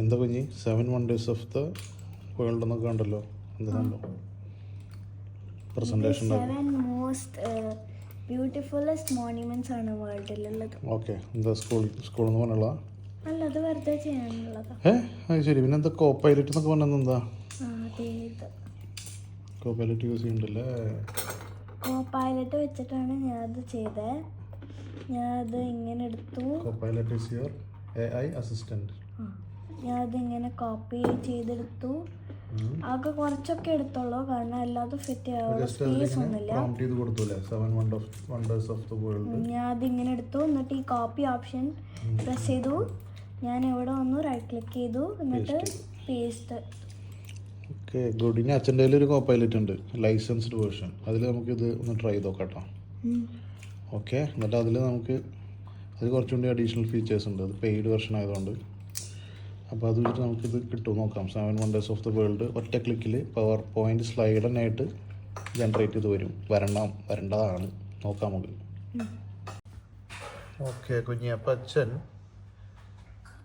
എന്താ കുഞ്ഞി 7 wonders of the world എന്നൊക്കെ ഉണ്ടല്ലോ, എന്താ സംഭവം? പ്രസന്റേഷൻ ബ്യൂട്ടിഫുള്ളസ്റ്റ് മോണ്യുമെന്റ്സ് ആണ് വേൾഡിലുള്ളത്. ഓക്കെ, എന്താ സ്കൂളിൽ നിന്ന് പറഞ്ഞുള്ള? അല്ല, അത് വെറുതെ ചെയ്യാനുള്ളതാ. അത് ശരി. പിന്നെ എന്താ കോ പൈലറ്റ് എന്നൊക്കെ പറഞ്ഞത്? എന്താ കോ പൈലറ്റ് യൂസ് ചെയ്യണ്ടല്ലേ? കോ പൈലറ്റ് വെച്ചിട്ടാണ് ഞാനത് ചെയ്തത്. ഞാനത് ഇങ്ങനെ എടുത്തു. Copilot is your AI assistant. ഞാനത് ഇങ്ങനെ കോപ്പി ചെയ്തെടുത്തു. ആകെ കുറച്ചൊക്കെ എടുത്തോളൂ, കാരണം എല്ലാതും ഫിറ്റ് ചെയ്യാനുള്ള സ്പേസ് ഒന്നുമില്ല. ഞാൻ അതിങ്ങനെ എടുത്തു. എന്നിട്ട് ഈ കോപ്പി ഓപ്ഷൻ പ്രസ് ചെയ്തു. ഞാൻ ഇവിടെ വന്നു, റൈറ്റ് ക്ലിക്ക് ചെയ്തു, എന്നിട്ട് പേസ്റ്റ്. Okay, good. ഇനി അച്ഛൻ്റെ കയ്യിൽ ഒരു കോ പൈലറ്റ് ഉണ്ട്, ലൈസൻസ്ഡ് വേർഷൻ. അതിൽ നമുക്കിത് ഒന്ന് ട്രൈ ചെയ്ത് നോക്കാം കേട്ടോ. ഓക്കെ, എന്നിട്ട് അതിൽ കുറച്ചുകൂടി അഡീഷണൽ ഫീച്ചേഴ്സ് ഉണ്ട്. അത് പെയ്ഡ് വെർഷൻ ആയതുകൊണ്ട്. അപ്പോൾ അത് വെച്ചിട്ട് നമുക്കിത് കിട്ടും നോക്കാം. 7 wonders ഓഫ് ദ വേൾഡ് ഒറ്റ ക്ലിക്കിൽ പവർ പോയിന്റ് സ്ലൈഡ് തന്നെയായിട്ട് ജനറേറ്റ് ചെയ്ത് വരും. വരേണ്ടതാണ്. നോക്കാം നമുക്ക്. ഓക്കെ കുഞ്ഞി, അപ്പം അച്ഛൻ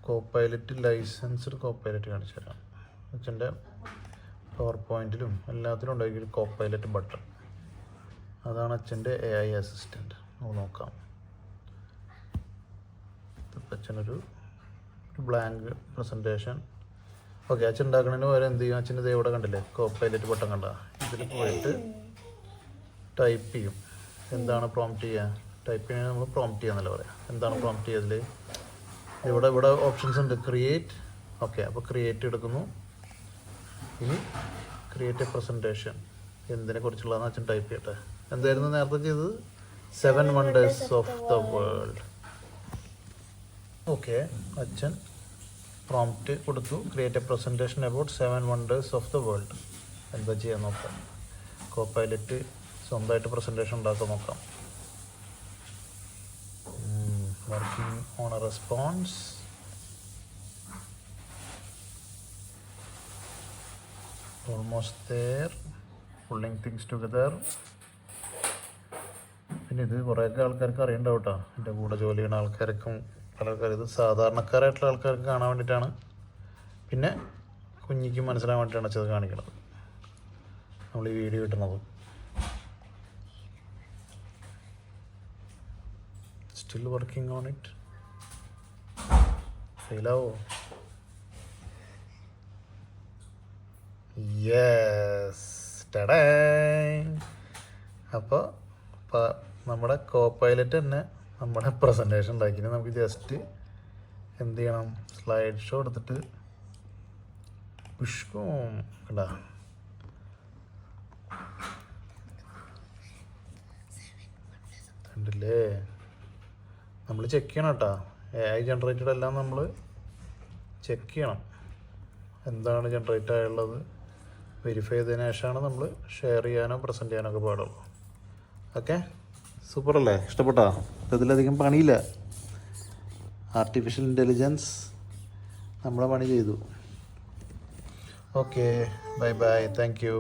co pilot, licensed co pilot കാണിച്ചു തരാം. അച്ഛൻ്റെ പവർ പോയിന്റിലും എല്ലാത്തിലും ഉണ്ടാക്കിയൊരു കോ പൈലറ്റ് ബട്ടൺ. അതാണ് അച്ഛൻ്റെ AI അസിസ്റ്റൻറ്റ്. നോക്കാം. ഇപ്പം അച്ഛനൊരു ബ്ലാങ്ക് പ്രസൻറ്റേഷൻ. ഓക്കെ, അച്ഛൻ ഉണ്ടാക്കുന്നതിന് പകരം എന്ത് ചെയ്യും? അച്ഛൻ ഇത് ഇവിടെ കണ്ടില്ലേ, കോ പൈലറ്റ് ബട്ടൺ കണ്ട, ഇതിൽ പോയിട്ട് ടൈപ്പ് ചെയ്യും. എന്താണ് പ്രോംപ്റ്റ് ചെയ്യുക? ടൈപ്പ് ചെയ്യുന്നത് നമ്മൾ പ്രോംപ്റ്റ് ചെയ്യാന്നല്ല പറയാം. എന്താണ് പ്രോംപ്റ്റ് ചെയ്യുക? ഇവിടെ ഓപ്ഷൻസ് ഉണ്ട്. ക്രിയേറ്റ്. ഓക്കെ, അപ്പോൾ ക്രിയേറ്റ് എടുക്കുന്നു. ഇനി ക്രിയേറ്റ് എ പ്രസൻറ്റേഷൻ. എന്തിനെ കുറിച്ചുള്ളതെന്ന് അച്ഛൻ ടൈപ്പ് ചെയ്യട്ടെ. എന്തായിരുന്നു നേരത്തെ ചെയ്തത്? 7 wonders of the world. Okay, അച്ഛൻ പ്രോംപ്റ്റ് കൊടുത്തു. Create A presentation about 7 wonders of the world. എന്താ ചെയ്യാൻ നോക്കാം. കോ പൈലറ്റ് സ്വന്തമായിട്ട് പ്രസൻറ്റേഷൻ ഉണ്ടാക്കാൻ നോക്കാം. Working on A response. Almost there. Pulling things together. പിന്നെ ഇത് കുറേയൊക്കെ ആൾക്കാർക്ക് അറിയണ്ടാവും കേട്ടോ. എൻ്റെ കൂടെ ജോലി ചെയ്യുന്ന ആൾക്കാർക്കും പലർക്കും ഇത് സാധാരണക്കാരായിട്ടുള്ള ആൾക്കാർക്ക് കാണാൻ വേണ്ടിയിട്ടാണ്. പിന്നെ കുഞ്ഞിക്ക് മനസ്സിലാൻ വേണ്ടിയിട്ടാണ് അത് കാണിക്കുന്നത്, നമ്മൾ ഈ വീഡിയോ കിട്ടുന്നത്. Still working on it. ഫെയിലാവോ? യെസ്. ടടേ. അപ്പോൾ നമ്മുടെ കോ പൈലറ്റ് തന്നെ നമ്മുടെ പ്രസൻറ്റേഷൻ ഉണ്ടാക്കി. നമുക്ക് ജസ്റ്റ് എന്ത് ചെയ്യണം? സ്ലൈഡ് ഷോ എടുത്തിട്ട് പുഷ്പം കേട്ടാ. കണ്ടില്ലേ? നമ്മൾ ചെക്ക് ചെയ്യണം കേട്ടോ. AI ജനറേറ്റഡ് എല്ലാം നമ്മൾ ചെക്ക് ചെയ്യണം. എന്താണ് ജനറേറ്റ് ആയുള്ളത് വെരിഫൈ ചെയ്തതിന് ശേഷമാണ് നമ്മൾ ഷെയർ ചെയ്യാനോ പ്രസൻറ്റ് ചെയ്യാനൊക്കെ പാടുള്ളൂ. ഓക്കെ, സൂപ്പർ അല്ലേ? ഇഷ്ടപ്പെട്ടോ? ഇതിലധികം പണിയില്ല. ആർട്ടിഫിഷ്യൽ ഇൻ്റലിജൻസ് നമ്മളെ പണി ചെയ്തു. Okay, bye bye, thank you.